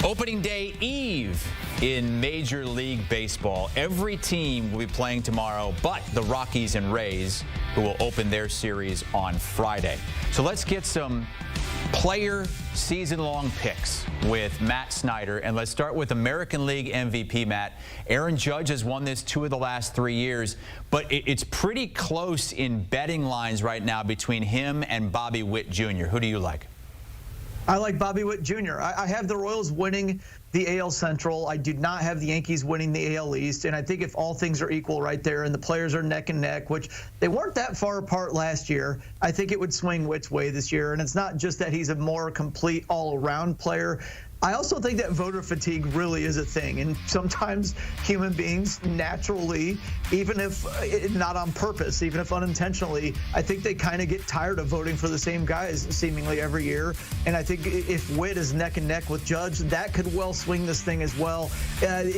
Opening day eve in Major League Baseball. Every team will be playing tomorrow but the Rockies and Rays, who will open their series on Friday. So let's get some player season-long picks with Matt Snyder. And let's start with American League MVP, Matt. Aaron Judge has won this 2 of the last 3 years, but it's pretty close in betting lines right now between him and Bobby Witt Jr. Who do you like? I like Bobby Witt Jr. I have the Royals winning the AL Central. I do not have the Yankees winning the AL East. And I think if all things are equal right there and the players are neck and neck, which they weren't that far apart last year, I think it would swing Witt's way this year. And it's not just that he's a more complete all-around player. I also think that voter fatigue really is a thing. And sometimes human beings naturally, even if not on purpose, even if unintentionally, I think they kind of get tired of voting for the same guys seemingly every year. And I think if Witt is neck and neck with Judge, that could well swing this thing as well. And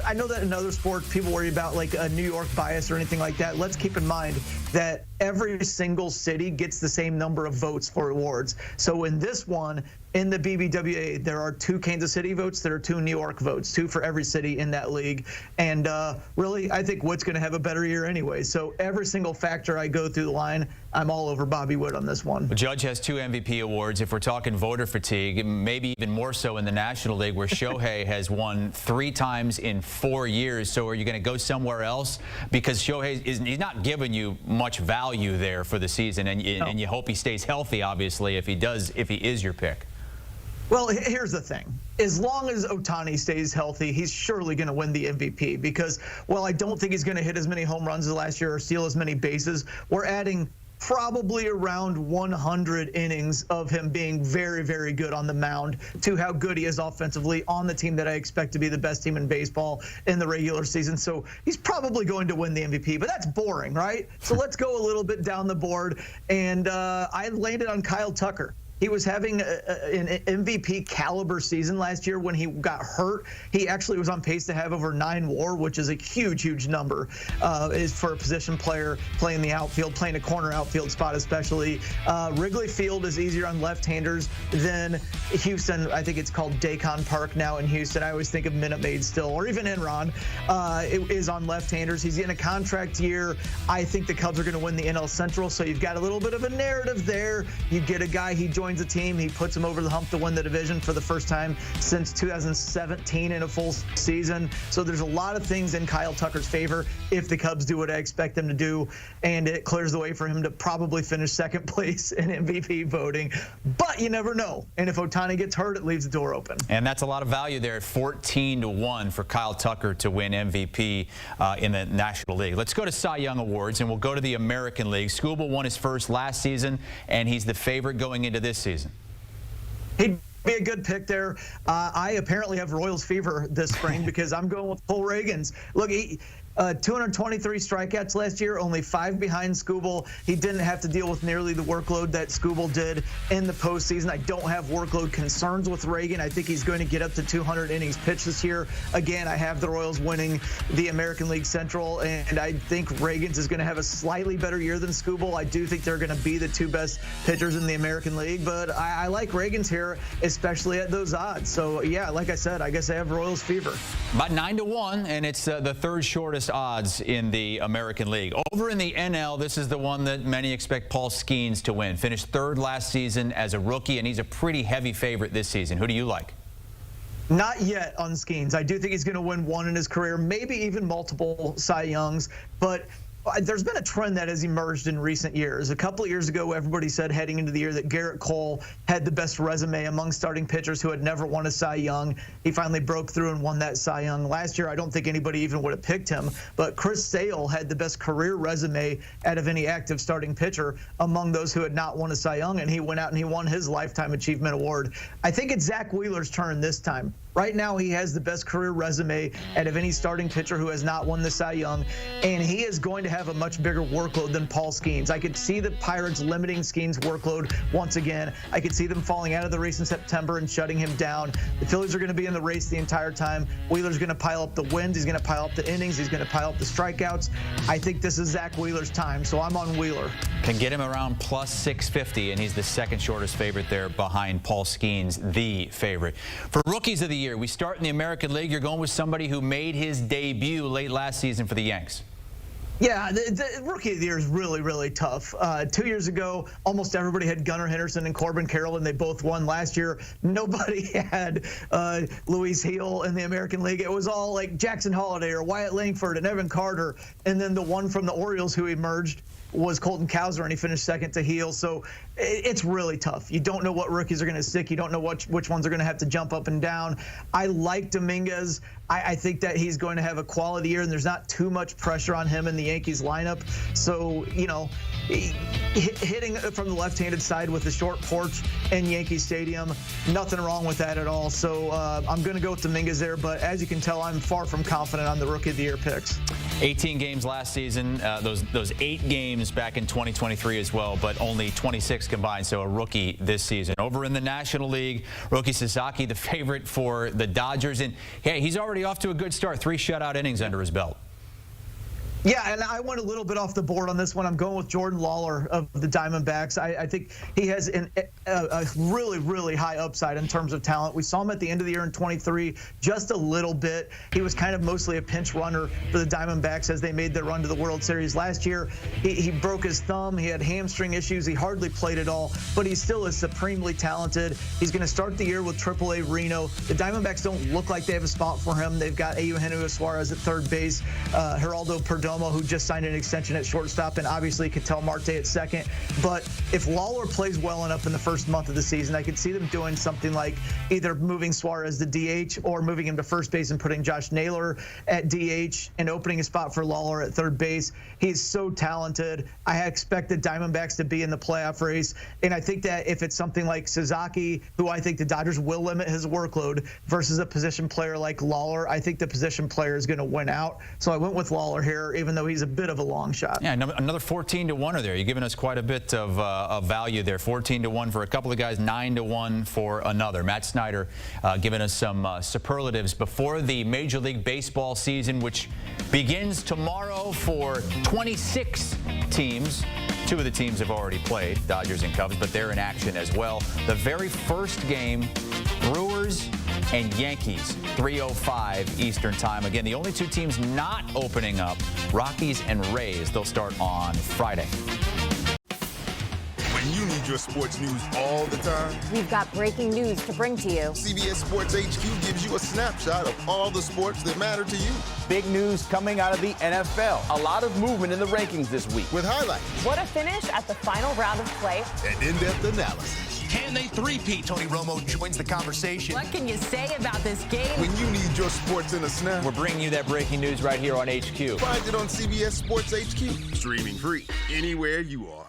I know that in other sports, people worry about like a New York bias or anything like that. Let's keep in mind that every single city gets the same number of votes for awards. So in this one, in the BBWA, there are 2 Kansas City votes. There are 2 New York votes, 2 for every city in that league. And really, I think Witt's going to have a better year anyway. So every single factor I go through the line, I'm all over Bobby Witt on this one. Judge has 2 MVP awards. If we're talking voter fatigue, maybe even more so in the National League, where Shohei has won 3 times in 4 years. So are you going to go somewhere else? Because Shohei he's not giving you much value there for the season, and you hope he stays healthy, obviously, if he is your pick. Well, here's the thing. As long as Ohtani stays healthy, he's surely going to win the MVP because, well, I don't think he's going to hit as many home runs as last year or steal as many bases. We're adding probably around 100 innings of him being very, very good on the mound to how good he is offensively on the team that I expect to be the best team in baseball in the regular season. So he's probably going to win the MVP, but that's boring, right? So let's go a little bit down the board. And I landed on Kyle Tucker. He was having an MVP caliber season last year when he got hurt. He actually was on pace to have over 9 WAR, which is a huge, huge number is for a position player playing the outfield, playing a corner outfield spot especially. Wrigley Field is easier on left-handers than Houston. I think it's called Dacon Park now in Houston. I always think of Minute Maid still, or even Enron. It is on left-handers. He's in a contract year. I think the Cubs are going to win the NL Central, so you've got a little bit of a narrative there. You get a guy, he joins the team, he puts him over the hump to win the division for the first time since 2017 in a full season. So there's a lot of things in Kyle Tucker's favor if the Cubs do what I expect them to do, and it clears the way for him to probably finish second place in MVP voting. But you never know. And if Ohtani gets hurt, it leaves the door open. And that's a lot of value there at 14-1 for Kyle Tucker to win MVP in the National League. Let's go to Cy Young Awards, and we'll go to the American League. Skubal won his first last season, and he's the favorite going into this season. He'd be a good pick there. I apparently have Royals fever this spring because I'm going with Cole Reagans. Look, 223 strikeouts last year, only 5 behind Skubal. He didn't have to deal with nearly the workload that Skubal did in the postseason. I don't have workload concerns with Reagan. I think he's going to get up to 200 innings pitched this year. Again, I have the Royals winning the American League Central, and I think Reagans is going to have a slightly better year than Skubal. I do think they're going to be the 2 best pitchers in the American League, but I like Reagans here, especially at those odds. So, yeah, like I said, I guess I have Royals fever. About 9-1, and it's the 3rd shortest odds in the American League. Over in the NL, this is the one that many expect Paul Skeens to win. Finished 3rd last season as a rookie, and he's a pretty heavy favorite this season. Who do you like? Not yet on Skeens. I do think he's going to win 1 in his career, maybe even multiple Cy Youngs, but there's been a trend that has emerged in recent years. A couple of years ago, everybody said heading into the year that Garrett Cole had the best resume among starting pitchers who had never won a Cy Young. He finally broke through and won that Cy Young. Last year, I don't think anybody even would have picked him, but Chris Sale had the best career resume out of any active starting pitcher among those who had not won a Cy Young, and he went out and he won his Lifetime Achievement Award. I think it's Zach Wheeler's turn this time. Right now, he has the best career resume out of any starting pitcher who has not won the Cy Young, and he is going to have a much bigger workload than Paul Skeens. I could see the Pirates limiting Skeens' workload once again. I could see them falling out of the race in September and shutting him down. The Phillies are going to be in the race the entire time. Wheeler's going to pile up the wins. He's going to pile up the innings. He's going to pile up the strikeouts. I think this is Zach Wheeler's time, so I'm on Wheeler. Can get him around plus 650, and he's the second shortest favorite there behind Paul Skeens, the favorite. For Rookies of the Year, we start in the American League. You're going with somebody who made his debut late last season for the Yanks. Yeah, the Rookie of the Year is really, really tough. 2 years ago, almost everybody had Gunnar Henderson and Corbin Carroll, and they both won. Last year, nobody had Luis Heel in the American League. It was all like Jackson Holliday or Wyatt Langford and Evan Carter, and then the one from the Orioles who emerged was Colton Cowser, and he finished second to Heel. So it's really tough. You don't know what rookies are going to stick. You don't know which ones are going to have to jump up and down. I like Dominguez. I think that he's going to have a quality year, and there's not too much pressure on him in the Yankees lineup. So, you know, hitting from the left-handed side with the short porch in Yankee Stadium, nothing wrong with that at all. So I'm going to go with Dominguez there, but as you can tell, I'm far from confident on the Rookie of the Year picks. 18 games last season, those 8 games back in 2023 as well, but only 26 combined, so a rookie this season. Over in the National League, Roki Sasaki, the favorite for the Dodgers, and hey, he's already off to a good start. 3 shutout innings under his belt. Yeah, and I went a little bit off the board on this one. I'm going with Jordan Lawler of the Diamondbacks. I think he has a really, really high upside in terms of talent. We saw him at the end of the year in 23 just a little bit. He was kind of mostly a pinch runner for the Diamondbacks as they made their run to the World Series. Last year, he broke his thumb. He had hamstring issues. He hardly played at all, but he still is supremely talented. He's going to start the year with AAA Reno. The Diamondbacks don't look like they have a spot for him. They've got Eugenio Suarez at third base, Geraldo Perdomo, who just signed an extension at shortstop, and obviously Ketel Marte at second. But if Lawler plays well enough in the first month of the season, I could see them doing something like either moving Suarez to DH or moving him to first base and putting Josh Naylor at DH and opening a spot for Lawler at third base. He's so talented. I expect the Diamondbacks to be in the playoff race, and I think that if it's something like Sasaki, who I think the Dodgers will limit his workload, versus a position player like Lawler, I think the position player is going to win out. So I went with Lawler here, even though he's a bit of a long shot. Yeah, another 14-1 there. You're giving us quite a bit of value there. 14-1 for a couple of guys, 9-1 for another. Matt Snyder giving us some superlatives before the Major League Baseball season, which begins tomorrow for 26 teams. 2 of the teams have already played, Dodgers and Cubs, but they're in action as well. The very first game, Brewers and Yankees, 3:05 Eastern time. Again, the only 2 teams not opening up, Rockies and Rays. They'll start on Friday. When you need your sports news all the time, we've got breaking news to bring to you. CBS Sports HQ gives you a snapshot of all the sports that matter to you. Big news coming out of the NFL. A lot of movement in the rankings this week. With highlights. What a finish at the final round of play. And in-depth analysis. Can they three-peat? Tony Romo joins the conversation. What can you say about this game? When you need your sports in a snap, we're bringing you that breaking news right here on HQ. Find it on CBS Sports HQ. Streaming free anywhere you are.